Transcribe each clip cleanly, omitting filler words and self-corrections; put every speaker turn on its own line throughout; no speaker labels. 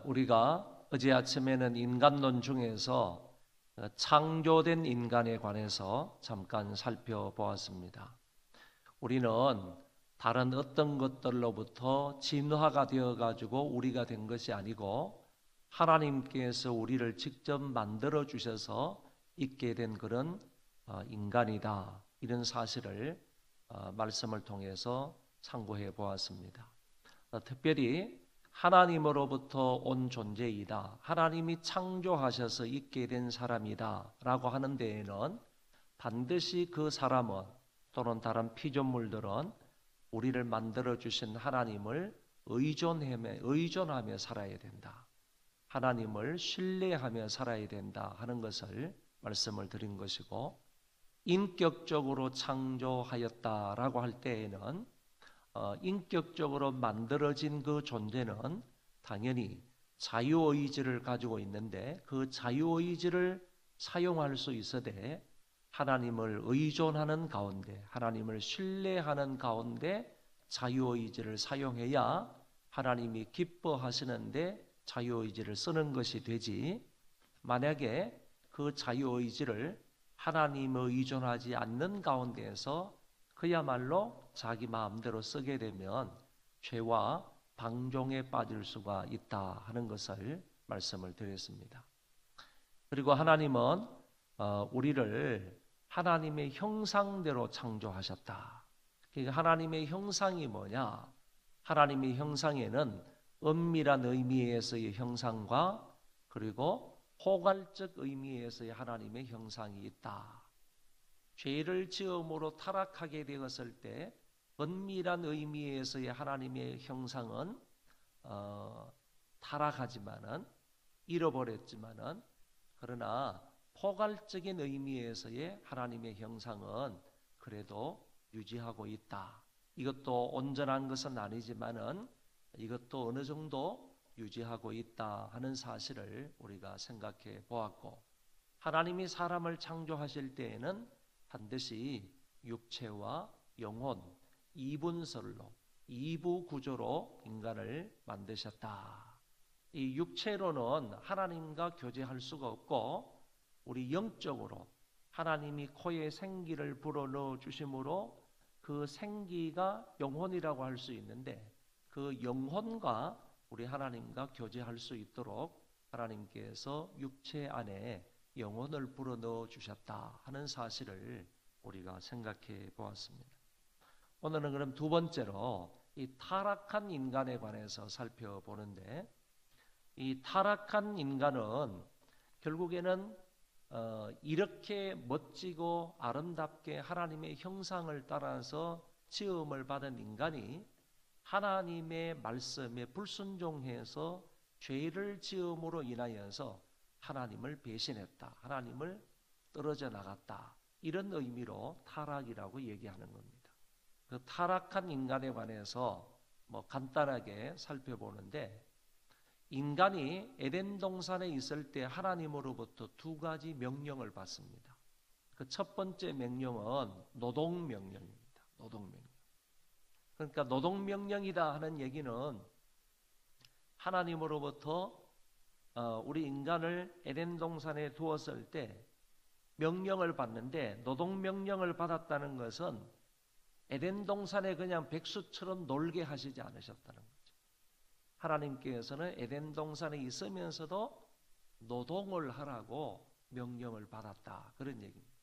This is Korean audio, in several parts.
우리가 어제 아침에는 인간론 중에서 창조된 인간에 관해서 잠깐 살펴보았습니다. 우리는 다른 어떤 것들로부터 진화가 되어가지고 우리가 된 것이 아니고 하나님께서 우리를 직접 만들어 주셔서 있게 된 그런 인간이다. 이런 사실을 말씀을 통해서 상고해 보았습니다. 특별히 하나님으로부터 온 존재이다. 하나님이 창조하셔서 있게 된 사람이다. 라고 하는 데에는 반드시 그 사람은 또는 다른 피조물들은 우리를 만들어 주신 하나님을 의존하며 살아야 된다. 하나님을 신뢰하며 살아야 된다 하는 것을 말씀을 드린 것이고, 인격적으로 창조하였다라고 할 때에는 인격적으로 만들어진 그 존재는 당연히 자유의지를 가지고 있는데 그 자유의지를 사용할 수 있어되 하나님을 의존하는 가운데, 하나님을 신뢰하는 가운데 자유의지를 사용해야 하나님이 기뻐하시는데 자유의지를 쓰는 것이 되지, 만약에 그 자유의지를 하나님을 의존하지 않는 가운데에서 그야말로 자기 마음대로 쓰게 되면 죄와 방종에 빠질 수가 있다 하는 것을 말씀을 드렸습니다. 그리고 하나님은 우리를 하나님의 형상대로 창조하셨다. 그러니까 하나님의 형상이 뭐냐? 하나님의 형상에는 은밀한 의미에서의 형상과 그리고 포괄적 의미에서의 하나님의 형상이 있다. 죄를 지음으로 타락하게 되었을 때 은밀한 의미에서의 하나님의 형상은 타락하지만은 잃어버렸지만은, 그러나 포괄적인 의미에서의 하나님의 형상은 그래도 유지하고 있다. 이것도 온전한 것은 아니지만은 이것도 어느 정도 유지하고 있다 하는 사실을 우리가 생각해 보았고, 하나님이 사람을 창조하실 때에는 반드시 육체와 영혼, 이분설로, 이부 구조로 인간을 만드셨다. 이 육체로는 하나님과 교제할 수가 없고, 우리 영적으로 하나님이 코에 생기를 불어넣어 주심으로 그 생기가 영혼이라고 할 수 있는데, 그 영혼과 우리 하나님과 교제할 수 있도록 하나님께서 육체 안에 영혼을 불어넣어 주셨다 하는 사실을 우리가 생각해 보았습니다. 오늘은 그럼 두 번째로 이 타락한 인간에 관해서 살펴보는데, 이 타락한 인간은 결국에는 이렇게 멋지고 아름답게 하나님의 형상을 따라서 지음을 받은 인간이 하나님의 말씀에 불순종해서 죄를 지음으로 인하여서 하나님을 배신했다, 하나님을 떨어져 나갔다, 이런 의미로 타락이라고 얘기하는 겁니다. 그 타락한 인간에 관해서 간단하게 살펴보는데, 인간이 에덴 동산에 있을 때 하나님으로부터 두 가지 명령을 받습니다. 그 첫 번째 명령은 노동명령입니다. 노동명령. 그러니까 노동명령이다 하는 얘기는 하나님으로부터 우리 인간을 에덴 동산에 두었을 때 명령을 받는데, 노동명령을 받았다는 것은 에덴 동산에 그냥 백수처럼 놀게 하시지 않으셨다는 거죠. 하나님께서는 에덴 동산에 있으면서도 노동을 하라고 명령을 받았다, 그런 얘기입니다.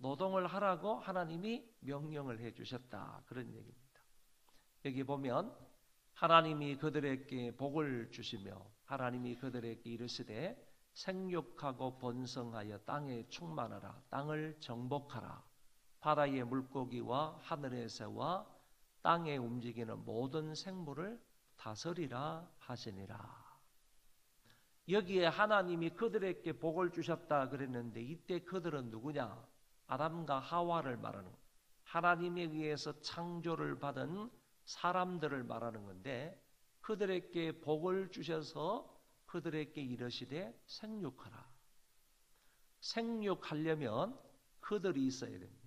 노동을 하라고 하나님이 명령을 해주셨다, 그런 얘기입니다. 여기 보면 하나님이 그들에게 복을 주시며 하나님이 그들에게 이르시되 생육하고 번성하여 땅에 충만하라, 땅을 정복하라, 바다의 물고기와 하늘의 새와 땅에 움직이는 모든 생물을 다스리라 하시니라. 여기에 하나님이 그들에게 복을 주셨다 그랬는데, 이때 그들은 누구냐? 아담과 하와를 말하는 거예요. 하나님에 의해서 창조를 받은 사람들을 말하는 건데, 그들에게 복을 주셔서 그들에게 이르시되 생육하라. 생육하려면 그들이 있어야 됩니다.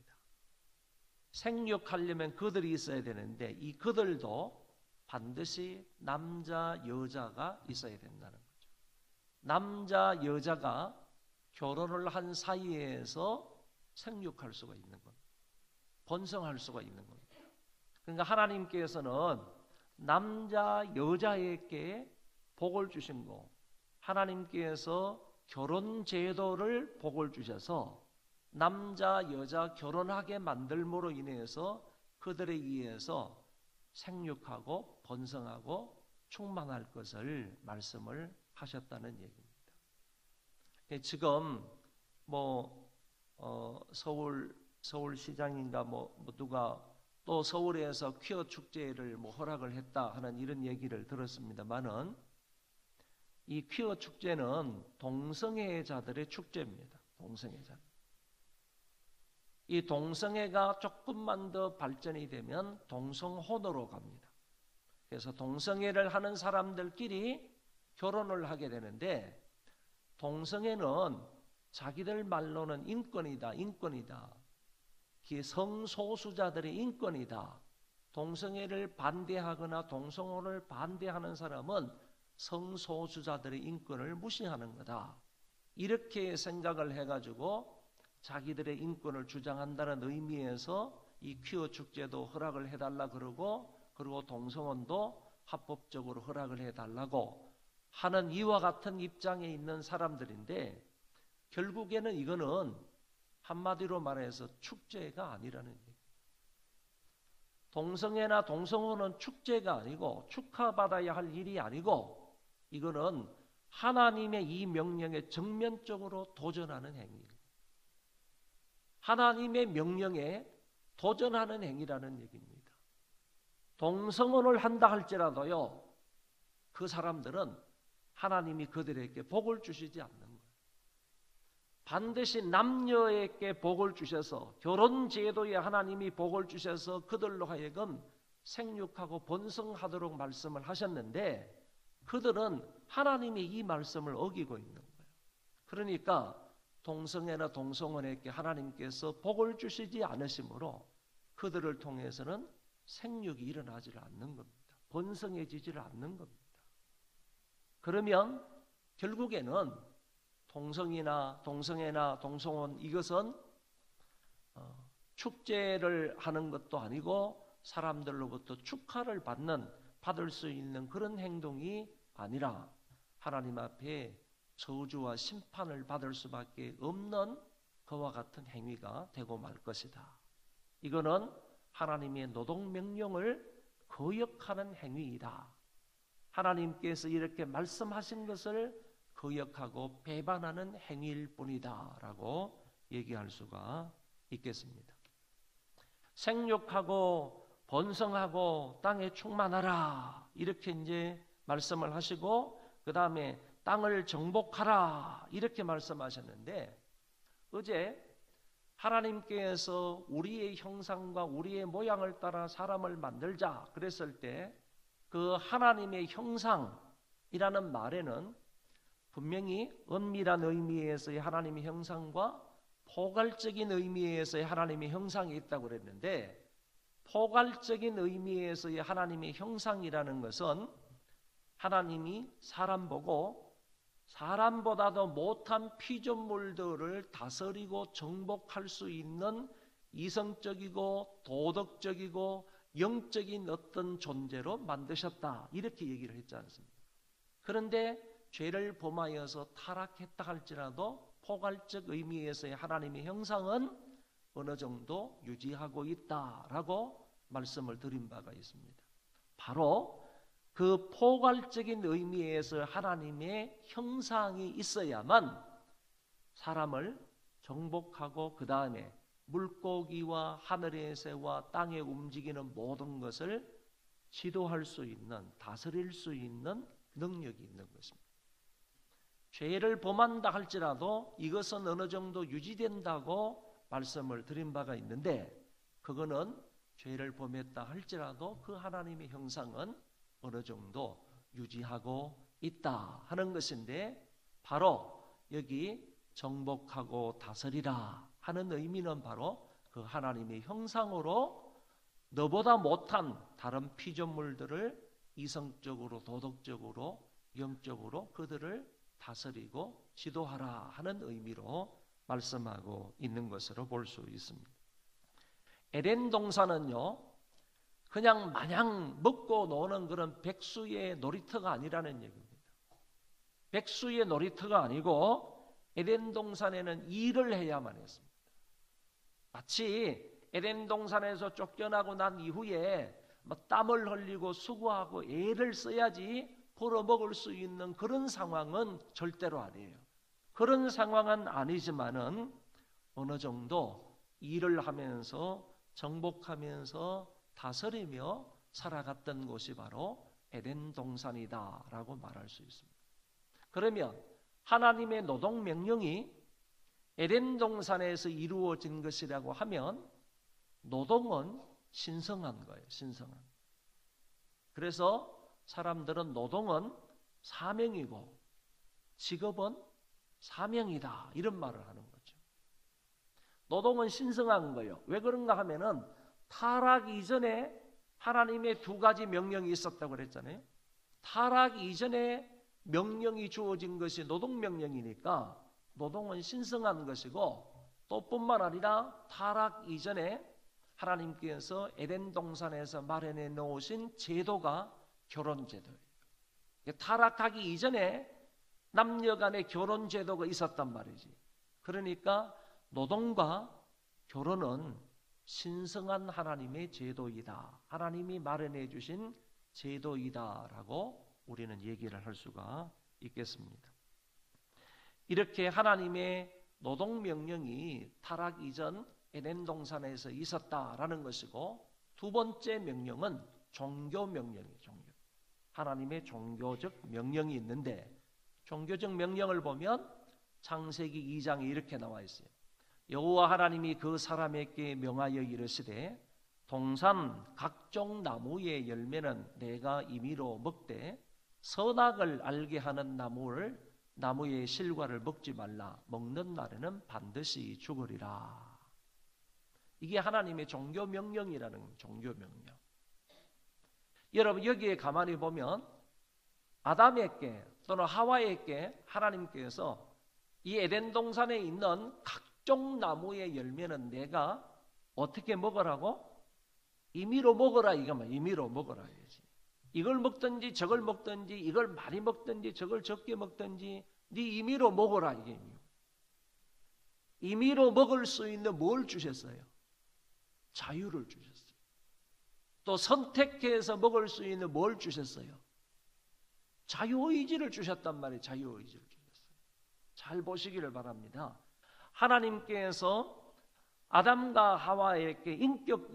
생육하려면 그들이 있어야 되는데, 이 그들도 반드시 남자, 여자가 있어야 된다는 거죠. 남자, 여자가 결혼을 한 사이에서 생육할 수가 있는 겁니다. 번성할 수가 있는 겁니다. 그러니까 하나님께서는 남자, 여자에게 복을 주신 거, 하나님께서 결혼 제도를 복을 주셔서 남자, 여자 결혼하게 만들므로 인해서 그들에 의해서 생육하고 번성하고 충만할 것을 말씀을 하셨다는 얘기입니다. 지금 서울시장인가 누가 또 서울에서 퀴어 축제를 허락을 했다 하는 이런 얘기를 들었습니다만은 이 퀴어 축제는 동성애자들의 축제입니다. 동성애자. 이 동성애가 조금만 더 발전이 되면 동성혼으로 갑니다. 그래서 동성애를 하는 사람들끼리 결혼을 하게 되는데 동성애는 자기들 말로는 인권이다. 성소수자들의 인권이다. 동성애를 반대하거나 동성혼을 반대하는 사람은 성소수자들의 인권을 무시하는 거다. 이렇게 생각을 해가지고 자기들의 인권을 주장한다는 의미에서 이 퀴어 축제도 허락을 해달라 그러고 그리고 동성혼도 합법적으로 허락을 해달라고 하는 이와 같은 입장에 있는 사람들인데 결국에는 이거는 한마디로 말해서 축제가 아니라는 얘기예요. 동성애나 동성혼은 축제가 아니고 축하받아야 할 일이 아니고 이거는 하나님의 이 명령에 정면적으로 도전하는 행위예요. 하나님의 명령에 도전하는 행위라는 얘기입니다. 동성혼을 한다 할지라도요, 그 사람들은 하나님이 그들에게 복을 주시지 않는 거예요. 반드시 남녀에게 복을 주셔서 결혼 제도에 하나님이 복을 주셔서 그들로 하여금 생육하고 번성하도록 말씀을 하셨는데 그들은 하나님의 이 말씀을 어기고 있는 거예요. 그러니까 동성애나 동성혼에게 하나님께서 복을 주시지 않으시므로 그들을 통해서는 생육이 일어나지 않는 겁니다. 번성해지지 않는 겁니다. 그러면 결국에는 동성애나 동성혼 이것은 축제를 하는 것도 아니고 사람들로부터 축하를 받을 수 있는 그런 행동이 아니라 하나님 앞에 저주와 심판을 받을 수밖에 없는 그와 같은 행위가 되고 말 것이다. 이거는 하나님의 노동명령을 거역하는 행위이다. 하나님께서 이렇게 말씀하신 것을 거역하고 배반하는 행위일 뿐이다 라고 얘기할 수가 있겠습니다. 생육하고 번성하고 땅에 충만하라 이렇게 이제 말씀을 하시고 그 다음에 땅을 정복하라 이렇게 말씀하셨는데 어제 하나님께서 우리의 형상과 우리의 모양을 따라 사람을 만들자 그랬을 때 그 하나님의 형상이라는 말에는 분명히 엄밀한 의미에서의 하나님의 형상과 포괄적인 의미에서의 하나님의 형상이 있다고 그랬는데 포괄적인 의미에서의 하나님의 형상이라는 것은 하나님이 사람 보고 사람보다도 못한 피조물들을 다스리고 정복할 수 있는 이성적이고 도덕적이고 영적인 어떤 존재로 만드셨다 이렇게 얘기를 했지 않습니까? 그런데 죄를 범하여서 타락했다 할지라도 포괄적 의미에서의 하나님의 형상은 어느 정도 유지하고 있다라고 말씀을 드린 바가 있습니다. 바로 그 포괄적인 의미에서 하나님의 형상이 있어야만 사람을 정복하고 그 다음에 물고기와 하늘의 새와 땅에 움직이는 모든 것을 지도할 수 있는 다스릴 수 있는 능력이 있는 것입니다. 죄를 범한다 할지라도 이것은 어느 정도 유지된다고 말씀을 드린 바가 있는데 그거는 죄를 범했다 할지라도 그 하나님의 형상은 어느 정도 유지하고 있다 하는 것인데 바로 여기 정복하고 다스리라 하는 의미는 바로 그 하나님의 형상으로 너보다 못한 다른 피조물들을 이성적으로, 도덕적으로, 영적으로 그들을 다스리고 지도하라 하는 의미로 말씀하고 있는 것으로 볼 수 있습니다. 에덴 동산은요, 그냥 마냥 먹고 노는 그런 백수의 놀이터가 아니라는 얘기입니다. 백수의 놀이터가 아니고 에덴 동산에는 일을 해야만 했습니다. 마치 에덴 동산에서 쫓겨나고 난 이후에 땀을 흘리고 수고하고 애를 써야지 벌어먹을 수 있는 그런 상황은 절대로 아니에요. 그런 상황은 아니지만은 어느 정도 일을 하면서 정복하면서 다스리며 살아갔던 곳이 바로 에덴 동산이다라고 말할 수 있습니다. 그러면 하나님의 노동 명령이 에덴 동산에서 이루어진 것이라고 하면 노동은 신성한 거예요. 신성한. 그래서 사람들은 노동은 사명이고 직업은 사명이다 이런 말을 하는 거죠. 노동은 신성한 거예요. 왜 그런가 하면은 타락 이전에 하나님의 두 가지 명령이 있었다고 그랬잖아요. 타락 이전에 명령이 주어진 것이 노동 명령이니까 노동은 신성한 것이고, 또 뿐만 아니라 타락 이전에 하나님께서 에덴 동산에서 마련해 놓으신 제도가 결혼 제도예요. 타락하기 이전에 남녀 간의 결혼 제도가 있었단 말이지. 그러니까 노동과 결혼은 신성한 하나님의 제도이다. 하나님이 마련해 주신 제도이다라고 우리는 얘기를 할 수가 있겠습니다. 이렇게 하나님의 노동 명령이 타락 이전 에덴 동산에서 있었다라는 것이고, 두 번째 명령은 종교 명령이에요. 종교. 하나님의 종교적 명령이 있는데, 종교적 명령을 보면 창세기 2장에 이렇게 나와 있어요. 여호와 하나님이 그 사람에게 명하여 이르시되 동산 각종 나무의 열매는 내가 임의로 먹되 선악을 알게 하는 나무의 실과를 먹지 말라. 먹는 날에는 반드시 죽으리라. 이게 하나님의 종교 명령이라는 종교 명령. 여러분 여기에 가만히 보면 아담에게 또는 하와에게 하나님께서 이 에덴 동산에 있는 각종 나무의 열매는 내가 어떻게 먹으라고? 임의로 먹어라 이거만. 임의로 먹어라 해야지. 이걸 먹든지 저걸 먹든지 이걸 많이 먹든지 저걸 적게 먹든지 네 임의로 먹어라 이게. 임의로 먹을 수 있는 뭘 주셨어요? 자유를 주셨어요. 또 선택해서 먹을 수 있는 뭘 주셨어요? 자유의지를 주셨단 말이에요. 자유의지를 주셨어요. 잘 보시기를 바랍니다. 하나님께서 아담과 하와에게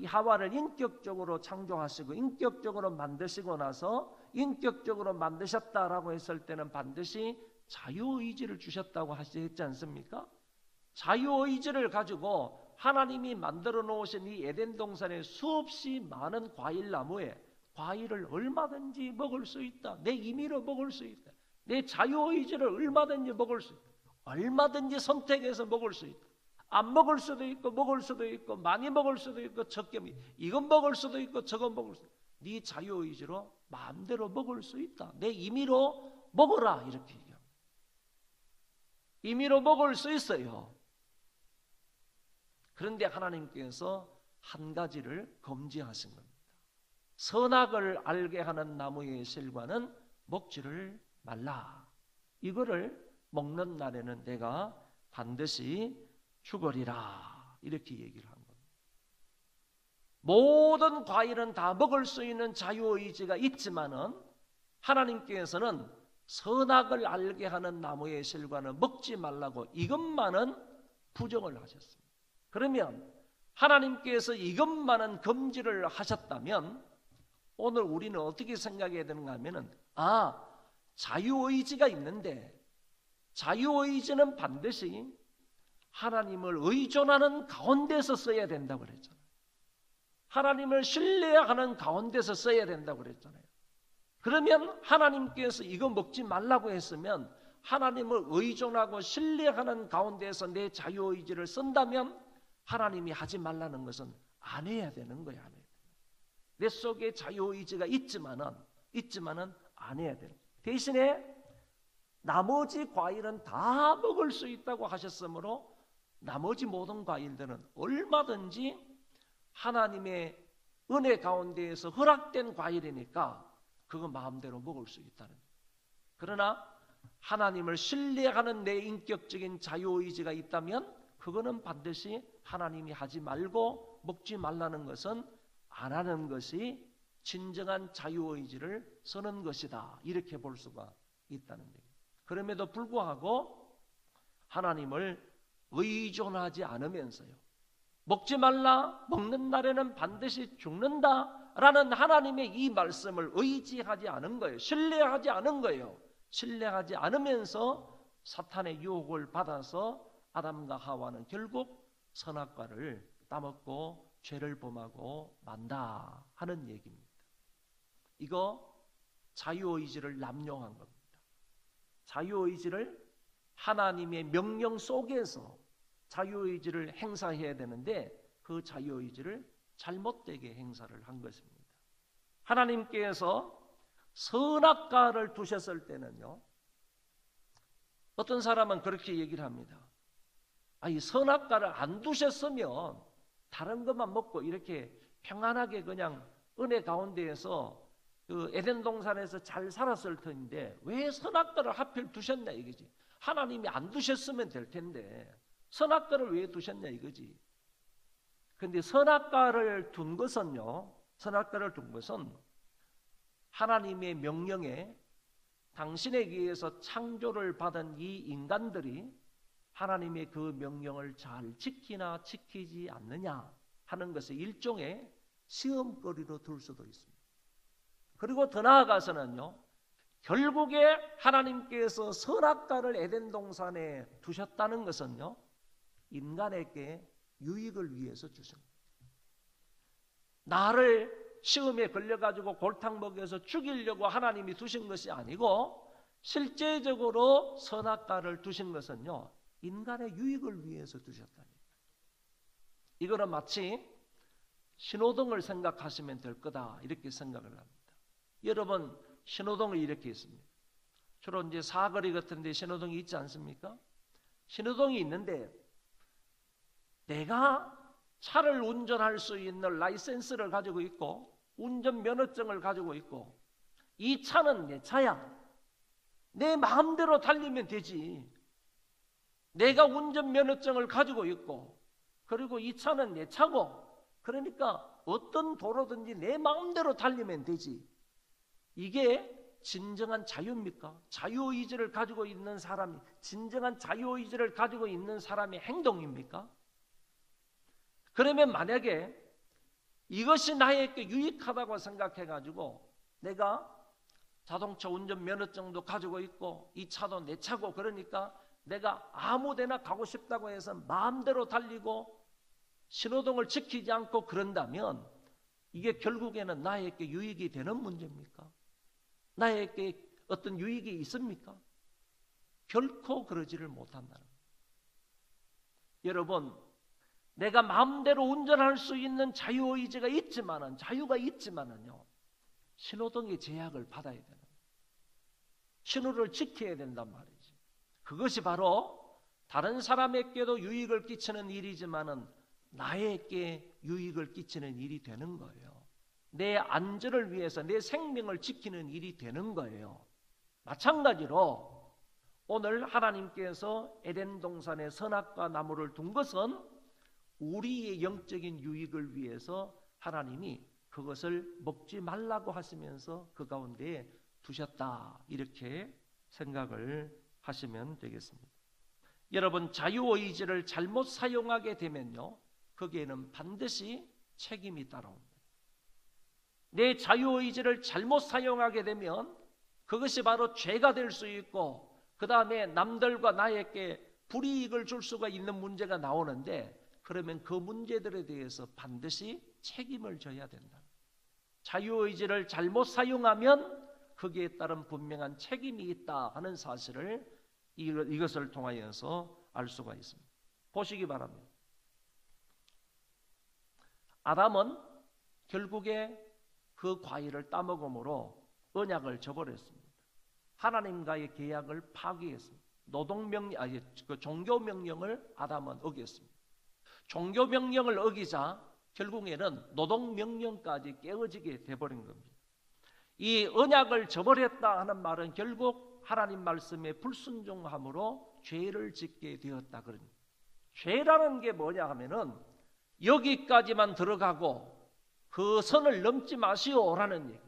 하와를 인격적으로 창조하시고 인격적으로 만드시고 나서 인격적으로 만드셨다라고 했을 때는 반드시 자유의지를 주셨다고 하셨지 않습니까? 자유의지를 가지고 하나님이 만들어 놓으신 이 에덴 동산에 수없이 많은 과일나무에 과일을 얼마든지 먹을 수 있다. 내 임의로 먹을 수 있다. 내 자유의지를 얼마든지 먹을 수 있다. 얼마든지 선택해서 먹을 수 있다. 안 먹을 수도 있고 먹을 수도 있고 많이 먹을 수도 있고 적게 이건 먹을 수도 있고 저건 먹을 수도 있고 네 자유의지로 마음대로 먹을 수 있다. 내 임의로 먹어라 이렇게 얘기합니다. 임의로 먹을 수 있어요. 그런데 하나님께서 한 가지를 금지하신 겁니다. 선악을 알게 하는 나무의 실과는 먹지를 말라. 이거를 먹는 날에는 내가 반드시 죽으리라. 이렇게 얘기를 한 겁니다. 모든 과일은 다 먹을 수 있는 자유의지가 있지만은 하나님께서는 선악을 알게 하는 나무의 실과는 먹지 말라고 이것만은 부정을 하셨습니다. 그러면 하나님께서 이것만은 금지를 하셨다면 오늘 우리는 어떻게 생각해야 되는가 하면은 자유의지가 있는데 자유의지는 반드시 하나님을 의존하는 가운데서 써야 된다고 그랬잖아요. 하나님을 신뢰하는 가운데서 써야 된다고 그랬잖아요. 그러면 하나님께서 이거 먹지 말라고 했으면 하나님을 의존하고 신뢰하는 가운데서 내 자유의지를 쓴다면 하나님이 하지 말라는 것은 안 해야 되는 거야. 안 해야 돼. 내 속에 자유의지가 있지만은 있지만은 안 해야 돼요. 대신에 나머지 과일은 다 먹을 수 있다고 하셨으므로 나머지 모든 과일들은 얼마든지 하나님의 은혜 가운데에서 허락된 과일이니까 그거 마음대로 먹을 수 있다는 거예요. 그러나 하나님을 신뢰하는 내 인격적인 자유의지가 있다면 그거는 반드시 하나님이 하지 말고 먹지 말라는 것은 안 하는 것이 진정한 자유의지를 쓰는 것이다. 이렇게 볼 수가 있다는 거예요. 그럼에도 불구하고 하나님을 의존하지 않으면서요, 먹지 말라, 먹는 날에는 반드시 죽는다라는 하나님의 이 말씀을 의지하지 않은 거예요. 신뢰하지 않은 거예요. 신뢰하지 않으면서 사탄의 유혹을 받아서 아담과 하와는 결국 선악과를 따먹고 죄를 범하고 만다 하는 얘기입니다. 이거 자유의지를 남용한 겁니다. 자유의지를 하나님의 명령 속에서 자유의지를 행사해야 되는데 그 자유의지를 잘못되게 행사를 한 것입니다. 하나님께서 선악과를 두셨을 때는요, 어떤 사람은 그렇게 얘기를 합니다. 이 선악과를 안 두셨으면 다른 것만 먹고 이렇게 평안하게 그냥 은혜 가운데에서 그 에덴 동산에서 잘 살았을 텐데 왜 선악과를 하필 두셨냐 이거지. 하나님이 안 두셨으면 될 텐데 선악과를 왜 두셨냐 이거지. 근데 선악과를 둔 것은요, 선악과를 둔 것은 하나님의 명령에 당신에 의해서 창조를 받은 이 인간들이 하나님의 그 명령을 잘 지키나 지키지 않느냐 하는 것을 일종의 시험거리로 둘 수도 있습니다. 그리고 더 나아가서는요, 결국에 하나님께서 선악과를 에덴 동산에 두셨다는 것은요, 인간에게 유익을 위해서 주신 거예요. 나를 시험에 걸려가지고 골탕 먹여서 죽이려고 하나님이 두신 것이 아니고 실제적으로 선악과를 두신 것은요, 인간의 유익을 위해서 두셨다니까. 이거는 마치 신호등을 생각하시면 될 거다 이렇게 생각을 합니다. 여러분, 신호등이 이렇게 있습니다. 주로 이제 사거리 같은 데 신호등이 있지 않습니까? 신호등이 있는데 내가 차를 운전할 수 있는 라이센스를 가지고 있고 운전면허증을 가지고 있고 이 차는 내 차야. 내 마음대로 달리면 되지. 내가 운전면허증을 가지고 있고 그리고 이 차는 내 차고 그러니까 어떤 도로든지 내 마음대로 달리면 되지. 이게 진정한 자유입니까? 자유의지를 가지고 있는 사람이, 진정한 자유의지를 가지고 있는 사람의 행동입니까? 그러면 만약에 이것이 나에게 유익하다고 생각해가지고 내가 자동차 운전면허증도 가지고 있고 이 차도 내 차고 그러니까 내가 아무데나 가고 싶다고 해서 마음대로 달리고 신호등을 지키지 않고 그런다면 이게 결국에는 나에게 유익이 되는 문제입니까? 나에게 어떤 유익이 있습니까? 결코 그러지를 못한다는 거예요. 여러분, 내가 마음대로 운전할 수 있는 자유의지가 있지만은, 자유가 있지만은요, 신호등의 제약을 받아야 되는 거예요. 신호를 지켜야 된단 말이지. 그것이 바로 다른 사람에게도 유익을 끼치는 일이지만은 나에게 유익을 끼치는 일이 되는 거예요. 내 안전을 위해서 내 생명을 지키는 일이 되는 거예요. 마찬가지로 오늘 하나님께서 에덴 동산에 선악과 나무를 둔 것은 우리의 영적인 유익을 위해서 하나님이 그것을 먹지 말라고 하시면서 그 가운데에 두셨다 이렇게 생각을 하시면 되겠습니다. 여러분, 자유의지를 잘못 사용하게 되면요, 거기에는 반드시 책임이 따라옵니다. 내 자유의지를 잘못 사용하게 되면 그것이 바로 죄가 될 수 있고 그 다음에 남들과 나에게 불이익을 줄 수가 있는 문제가 나오는데 그러면 그 문제들에 대해서 반드시 책임을 져야 된다. 자유의지를 잘못 사용하면 거기에 따른 분명한 책임이 있다 하는 사실을 이것을 통하여서 알 수가 있습니다. 보시기 바랍니다. 아담은 결국에 그 과일을 따먹음으로 언약을 저버렸습니다. 하나님과의 계약을 파기했습니다. 종교 명령을 아담은 어겼습니다. 종교 명령을 어기자 결국에는 노동 명령까지 깨어지게 돼버린 겁니다. 이 언약을 저버렸다 하는 말은 결국 하나님 말씀에 불순종함으로 죄를 짓게 되었다 그럽니다. 죄라는 게 뭐냐 하면은 여기까지만 들어가고 그 선을 넘지 마시오라는 얘기예요.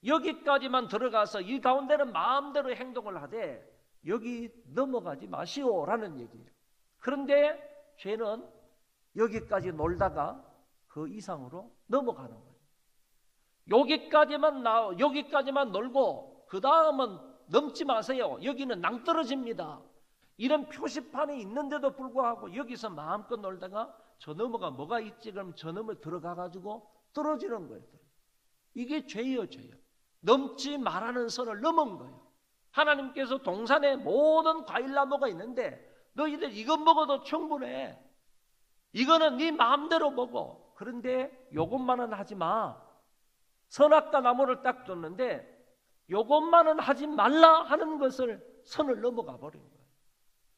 여기까지만 들어가서 이 가운데는 마음대로 행동을 하되 여기 넘어가지 마시오라는 얘기예요. 그런데 죄는 여기까지 놀다가 그 이상으로 넘어가는 거예요. 여기까지만 놀고 그 다음은 넘지 마세요. 여기는 낭떠러집니다. 이런 표시판이 있는데도 불구하고 여기서 마음껏 놀다가 저 너머가 뭐가 있지? 그럼 저 너머 들어가가지고 떨어지는 거예요. 이게 죄예요, 죄예요. 넘지 말라는 선을 넘은 거예요. 하나님께서 동산에 모든 과일나무가 있는데 너희들 이것 먹어도 충분해. 이거는 네 마음대로 먹어. 그런데 요것만은 하지 마. 선악과 나무를 딱 뒀는데 요것만은 하지 말라 하는 것을 선을 넘어가 버린 거예요.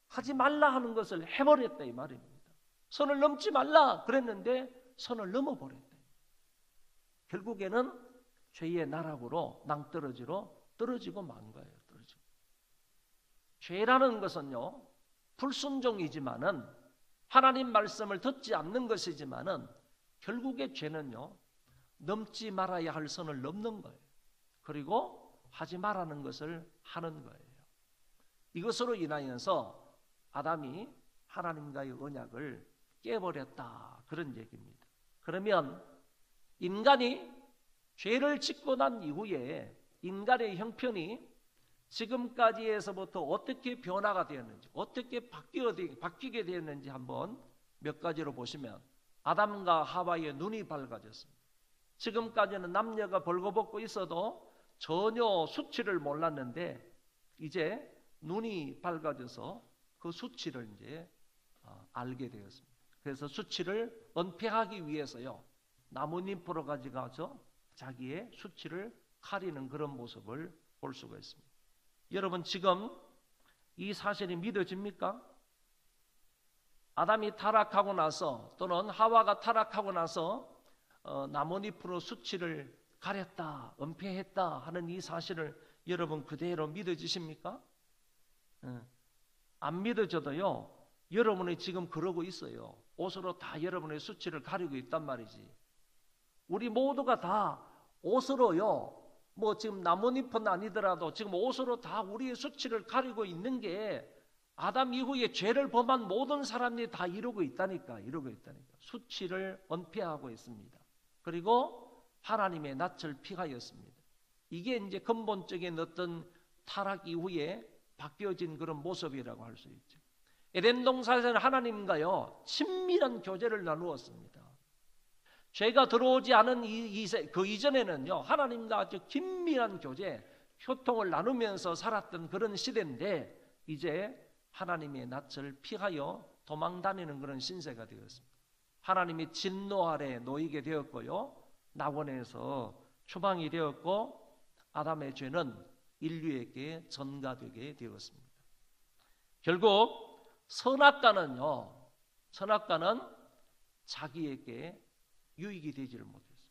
하지 말라 하는 것을 해버렸다 이 말입니다. 선을 넘지 말라 그랬는데 선을 넘어버렸다. 결국에는 죄의 나락으로 낭떠러지로 떨어지고 만 거예요. 떨어지고. 죄라는 것은요 불순종이지만은 하나님 말씀을 듣지 않는 것이지만은 결국에 죄는요 넘지 말아야 할 선을 넘는 거예요. 그리고 하지 말라는 것을 하는 거예요. 이것으로 인하여서 아담이 하나님과의 언약을 깨버렸다 그런 얘기입니다. 그러면 인간이 죄를 짓고 난 이후에 인간의 형편이 지금까지에서부터 어떻게 변화가 되었는지, 어떻게 바뀌게 되었는지 한번 몇 가지로 보시면 아담과 하와의 눈이 밝아졌습니다. 지금까지는 남녀가 벌거벗고 있어도 전혀 수치를 몰랐는데 이제 눈이 밝아져서 그 수치를 이제 알게 되었습니다. 그래서 수치를 은폐하기 위해서요 나뭇잎으로 가져가서 자기의 수치를 가리는 그런 모습을 볼 수가 있습니다. 여러분 지금 이 사실이 믿어집니까? 아담이 타락하고 나서 또는 하와가 타락하고 나서 나뭇잎으로 수치를 가렸다, 은폐했다 하는 이 사실을 여러분 그대로 믿어지십니까? 안 믿어져도요 여러분이 지금 그러고 있어요. 옷으로 다 여러분의 수치를 가리고 있단 말이지. 우리 모두가 다 옷으로요 뭐 지금 나뭇잎은 아니더라도 지금 옷으로 다 우리의 수치를 가리고 있는 게 아담 이후에 죄를 범한 모든 사람들이 다 이러고 있다니까. 수치를 은폐하고 있습니다. 그리고 하나님의 낯을 피하였습니다. 이게 이제 근본적인 어떤 타락 이후에 바뀌어진 그런 모습이라고 할 수 있죠. 에덴 동산에서는 하나님과요 친밀한 교제를 나누었습니다. 죄가 들어오지 않은 그 이전에는요 하나님과 아주 긴밀한 교제, 교통을 나누면서 살았던 그런 시대인데 이제 하나님의 낯을 피하여 도망다니는 그런 신세가 되었습니다. 하나님의 진노 아래 놓이게 되었고요 낙원에서 추방이 되었고 아담의 죄는 인류에게 전가되게 되었습니다. 결국 선악과는 자기에게 유익이 되지를 못했습니다.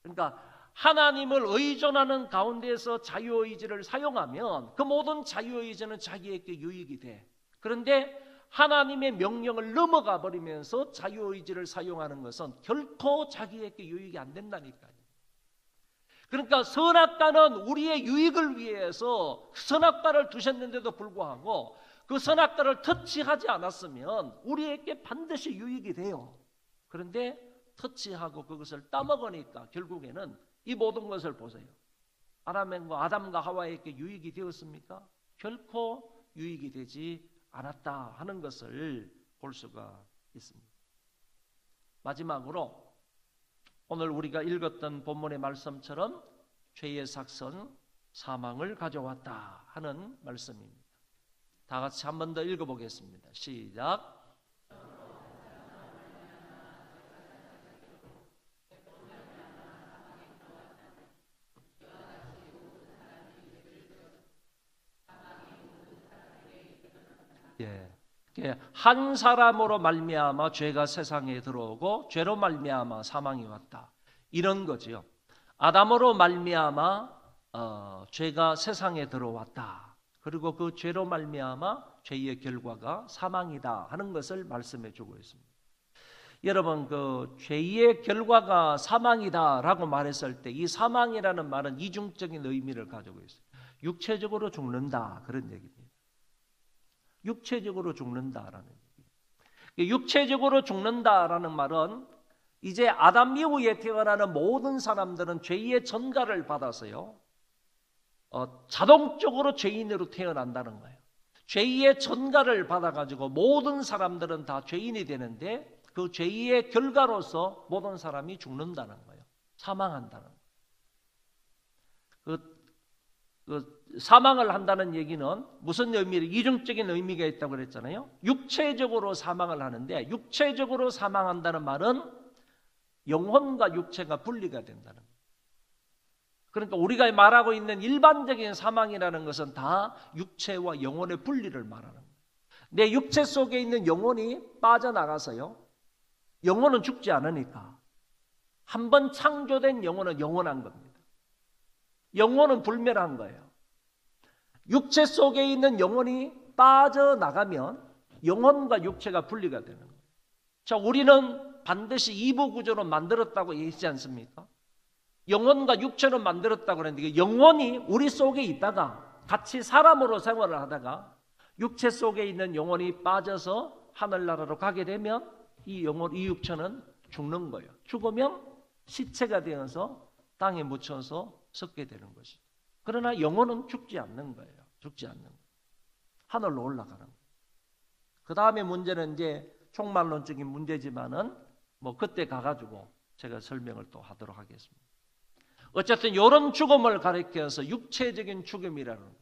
그러니까 하나님을 의존하는 가운데서 자유의지를 사용하면 그 모든 자유의지는 자기에게 유익이 돼. 그런데 하나님의 명령을 넘어가 버리면서 자유의지를 사용하는 것은 결코 자기에게 유익이 안 된다니까요. 그러니까 선악과는 우리의 유익을 위해서 선악과를 두셨는데도 불구하고 그 선악과를 터치하지 않았으면 우리에게 반드시 유익이 돼요. 그런데 터치하고 그것을 따먹으니까 결국에는 이 모든 것을 보세요. 아담과 하와에게 유익이 되었습니까? 결코 유익이 되지 않았다 하는 것을 볼 수가 있습니다. 마지막으로 오늘 우리가 읽었던 본문의 말씀처럼 죄의 삭선 사망을 가져왔다 하는 말씀입니다. 다 같이 한 번 더 읽어보겠습니다. 시작. 예. 한 사람으로 말미암아 죄가 세상에 들어오고 죄로 말미암아 사망이 왔다. 이런 거지요. 아담으로 말미암아 죄가 세상에 들어왔다. 그리고 그 죄로 말미암아 죄의 결과가 사망이다 하는 것을 말씀해 주고 있습니다. 여러분, 그 죄의 결과가 사망이다라고 말했을 때 이 사망이라는 말은 이중적인 의미를 가지고 있어요. 육체적으로 죽는다 그런 얘기입니다. 육체적으로 죽는다라는 얘기. 육체적으로 죽는다라는 말은 이제 아담 이후에 태어나는 모든 사람들은 죄의 전가를 받아서요. 자동적으로 죄인으로 태어난다는 거예요. 죄의 전가를 받아가지고 모든 사람들은 다 죄인이 되는데 그 죄의 결과로서 모든 사람이 죽는다는 거예요. 사망한다는 거예요. 사망을 한다는 얘기는 무슨 의미를 이중적인 의미가 있다고 그랬잖아요. 육체적으로 사망을 하는데 육체적으로 사망한다는 말은 영혼과 육체가 분리가 된다는 거예요. 그러니까 우리가 말하고 있는 일반적인 사망이라는 것은 다 육체와 영혼의 분리를 말하는 거예요. 내 육체 속에 있는 영혼이 빠져나가서요. 영혼은 죽지 않으니까 한번 창조된 영혼은 영원한 겁니다. 영혼은 불멸한 거예요. 육체 속에 있는 영혼이 빠져나가면 영혼과 육체가 분리가 되는 거예요. 자, 우리는 반드시 이부 구조로 만들었다고 얘기하지 않습니까? 영혼과 육체로 만들었다고 그랬는데 영혼이 우리 속에 있다가 같이 사람으로 생활을 하다가 육체 속에 있는 영혼이 빠져서 하늘나라로 가게 되면 이 영혼, 이 육체는 죽는 거예요. 죽으면 시체가 되어서 땅에 묻혀서 썩게 되는 것이죠. 그러나 영혼은 죽지 않는 거예요. 죽지 않는 거예요. 하늘로 올라가는 거예요. 그 다음에 문제는 이제 총말론적인 문제지만은 뭐 그때 가가지고 제가 설명을 또 하도록 하겠습니다. 어쨌든 이런 죽음을 가리켜서 육체적인 죽음이라는 거예요.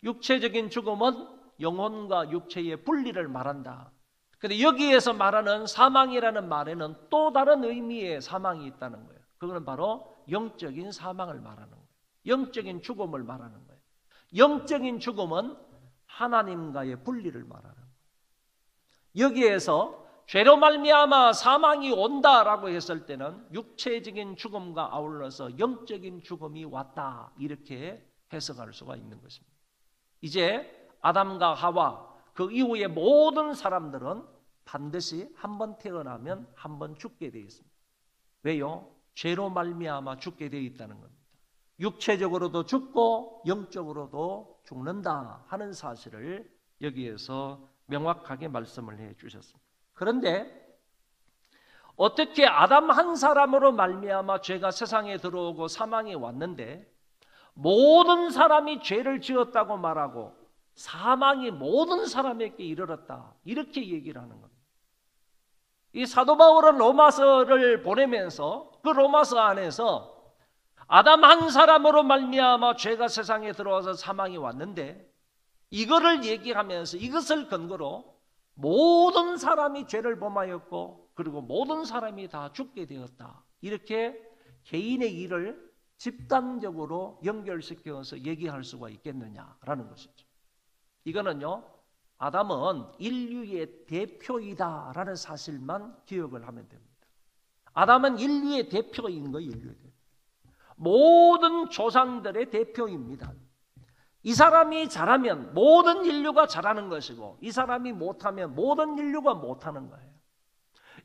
육체적인 죽음은 영혼과 육체의 분리를 말한다. 근데 여기에서 말하는 사망이라는 말에는 또 다른 의미의 사망이 있다는 거예요. 그거는 바로 영적인 사망을 말하는 거예요. 영적인 죽음을 말하는 거예요. 영적인 죽음은 하나님과의 분리를 말하는 거예요. 여기에서 죄로 말미암아 사망이 온다라고 했을 때는 육체적인 죽음과 아울러서 영적인 죽음이 왔다 이렇게 해석할 수가 있는 것입니다. 이제 아담과 하와 그 이후에 모든 사람들은 반드시 한번 태어나면 한번 죽게 되어 있습니다. 왜요? 죄로 말미암아 죽게 되어 있다는 겁니다. 육체적으로도 죽고 영적으로도 죽는다 하는 사실을 여기에서 명확하게 말씀을 해 주셨습니다. 그런데 어떻게 아담 한 사람으로 말미암아 죄가 세상에 들어오고 사망이 왔는데 모든 사람이 죄를 지었다고 말하고 사망이 모든 사람에게 이르렀다 이렇게 얘기를 하는 겁니다. 이 사도 바울은 로마서를 보내면서 그 로마서 안에서 아담 한 사람으로 말미암아 죄가 세상에 들어와서 사망이 왔는데 이거를 얘기하면서 이것을 근거로 모든 사람이 죄를 범하였고 그리고 모든 사람이 다 죽게 되었다. 이렇게 개인의 일을 집단적으로 연결시켜서 얘기할 수가 있겠느냐라는 것이죠. 이거는요, 아담은 인류의 대표이다라는 사실만 기억을 하면 됩니다. 아담은 인류의 대표인 거예요. 인류의 대표. 모든 조상들의 대표입니다. 이 사람이 잘하면 모든 인류가 잘하는 것이고 이 사람이 못하면 모든 인류가 못하는 거예요.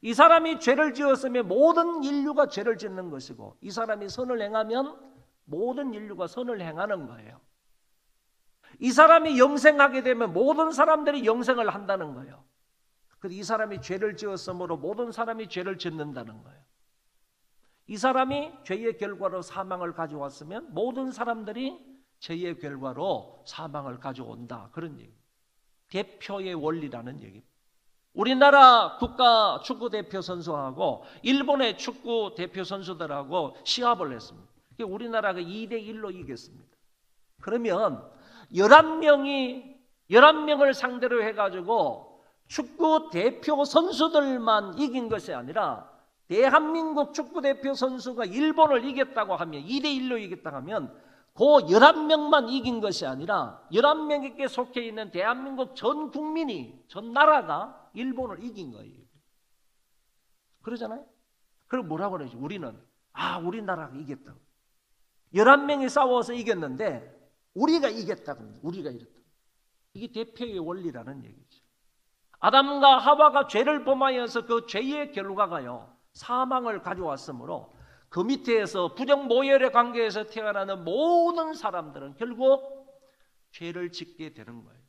이 사람이 죄를 지었으면 모든 인류가 죄를 짓는 것이고 이 사람이 선을 행하면 모든 인류가 선을 행하는 거예요. 이 사람이 영생하게 되면 모든 사람들이 영생을 한다는 거예요. 그런데 이 사람이 죄를 지었으므로 모든 사람이 죄를 짓는다는 거예요. 이 사람이 죄의 결과로 사망을 가져왔으면 모든 사람들이 죄의 결과로 사망을 가져온다. 그런 얘기. 대표의 원리라는 얘기입니다. 우리나라 국가 축구 대표 선수하고 일본의 축구 대표 선수들하고 시합을 했습니다. 우리나라가 2대1로 이겼습니다. 그러면 11명을 상대로 해가지고 축구 대표 선수들만 이긴 것이 아니라 대한민국 축구 대표 선수가 일본을 이겼다고 하면 2대1로 이겼다고 하면 그 11명만 이긴 것이 아니라 11명에게 속해 있는 대한민국 전 국민이, 전 나라가 일본을 이긴 거예요. 그러잖아요. 그럼 뭐라고 그러지? 우리는 우리나라가 이겼다고. 11명이 싸워서 이겼는데 우리가 이겼다고. 우리가 이겼다. 이게 대표의 원리라는 얘기죠. 아담과 하와가 죄를 범하여서 그 죄의 결과가요, 사망을 가져왔으므로 그 밑에서 부정모혈의 관계에서 태어나는 모든 사람들은 결국 죄를 짓게 되는 거예요.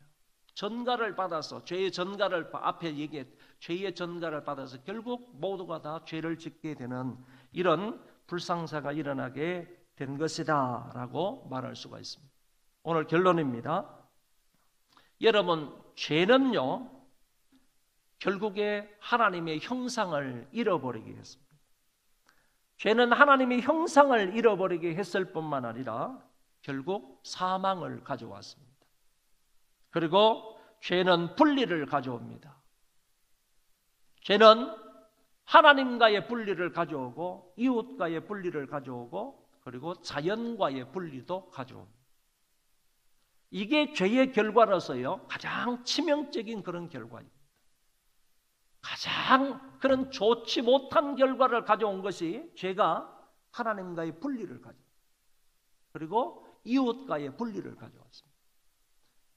전가를 받아서, 죄의 전가를, 앞에 얘기했, 죄의 전가를 받아서 결국 모두가 다 죄를 짓게 되는 이런 불상사가 일어나게 된 것이다 라고 말할 수가 있습니다. 오늘 결론입니다. 여러분, 죄는요 결국에 하나님의 형상을 잃어버리게 했습니다. 죄는 하나님의 형상을 잃어버리게 했을 뿐만 아니라 결국 사망을 가져왔습니다. 그리고 죄는 분리를 가져옵니다. 죄는 하나님과의 분리를 가져오고 이웃과의 분리를 가져오고 그리고 자연과의 분리도 가져옵니다. 이게 죄의 결과로서요 가장 치명적인 그런 결과입니다. 가장 그런 좋지 못한 결과를 가져온 것이 죄가 하나님과의 분리를 가져옵니다. 그리고 이웃과의 분리를 가져왔습니다.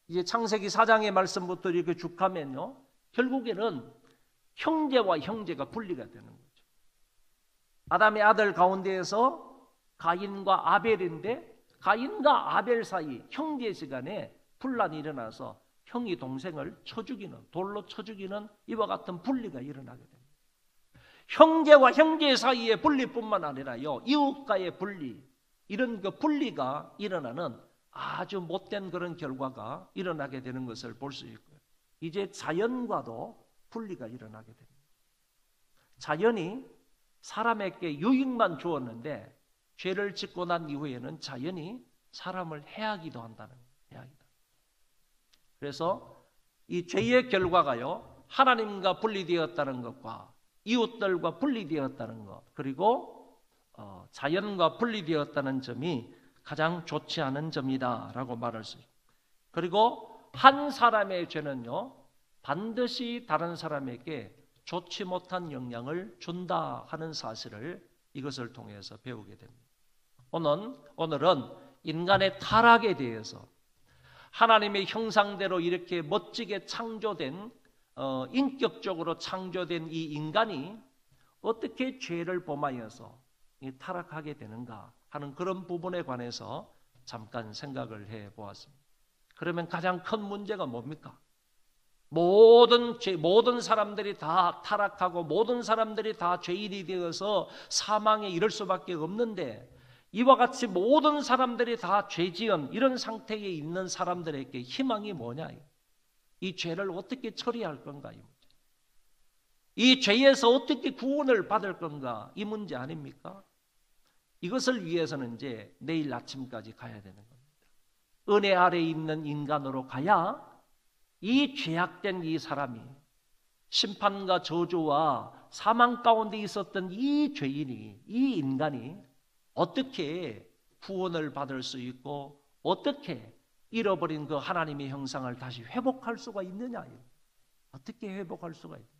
이제 창세기 4장의 말씀부터 이렇게 쭉 가면요 결국에는 형제와 형제가 분리가 되는 거죠. 아담의 아들 가운데에서 가인과 아벨인데 가인과 아벨 사이 형제시간에 분란이 일어나서 형이 동생을 쳐 죽이는, 돌로 쳐 죽이는 이와 같은 분리가 일어나게 됩니다. 형제와 형제 사이의 분리뿐만 아니라요 이웃과의 분리, 이런 그 분리가 일어나는 아주 못된 그런 결과가 일어나게 되는 것을 볼 수 있고요. 이제 자연과도 분리가 일어나게 됩니다. 자연이 사람에게 유익만 주었는데 죄를 짓고 난 이후에는 자연이 사람을 해하기도 한다는 거예요. 그래서 이 죄의 결과가요 하나님과 분리되었다는 것과 이웃들과 분리되었다는 것, 그리고 자연과 분리되었다는 점이 가장 좋지 않은 점이다 라고 말할 수 있습니다. 그리고 한 사람의 죄는요 반드시 다른 사람에게 좋지 못한 영향을 준다 하는 사실을 이것을 통해서 배우게 됩니다. 오늘은 인간의 타락에 대해서, 하나님의 형상대로 이렇게 멋지게 창조된, 인격적으로 창조된 이 인간이 어떻게 죄를 범하여서 타락하게 되는가 하는 그런 부분에 관해서 잠깐 생각을 해보았습니다. 그러면 가장 큰 문제가 뭡니까? 모든 사람들이 다 타락하고 모든 사람들이 다 죄인이 되어서 사망에 이를 수밖에 없는데, 이와 같이 모든 사람들이 다 죄지은 이런 상태에 있는 사람들에게 희망이 뭐냐? 이 죄를 어떻게 처리할 건가? 이 죄에서 어떻게 구원을 받을 건가? 이 문제 아닙니까? 이것을 위해서는 이제 내일 아침까지 가야 되는 겁니다. 은혜 아래에 있는 인간으로 가야 이 죄악된 이 사람이, 심판과 저주와 사망 가운데 있었던 이 죄인이, 이 인간이 어떻게 구원을 받을 수 있고 어떻게 잃어버린 그 하나님의 형상을 다시 회복할 수가 있느냐, 어떻게 회복할 수가 있느냐,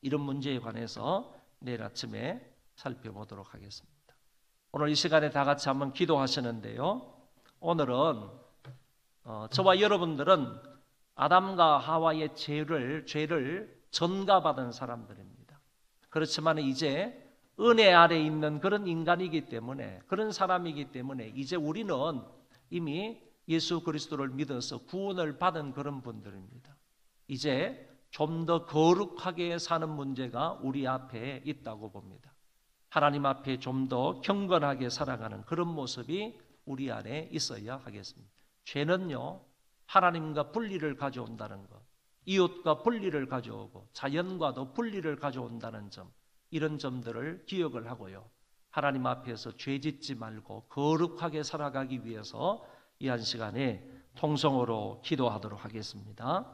이런 문제에 관해서 내일 아침에 살펴보도록 하겠습니다. 오늘 이 시간에 다 같이 한번 기도하시는데요, 오늘은 저와 여러분들은 아담과 하와의 죄를 전가받은 사람들입니다. 그렇지만 이제 은혜 아래 있는 그런 인간이기 때문에, 그런 사람이기 때문에 이제 우리는 이미 예수 그리스도를 믿어서 구원을 받은 그런 분들입니다. 이제 좀 더 거룩하게 사는 문제가 우리 앞에 있다고 봅니다. 하나님 앞에 좀 더 경건하게 살아가는 그런 모습이 우리 안에 있어야 하겠습니다. 죄는요 하나님과 분리를 가져온다는 것, 이웃과 분리를 가져오고 자연과도 분리를 가져온다는 점, 이런 점들을 기억을 하고요, 하나님 앞에서 죄짓지 말고 거룩하게 살아가기 위해서 이 한 시간에 통성으로 기도하도록 하겠습니다.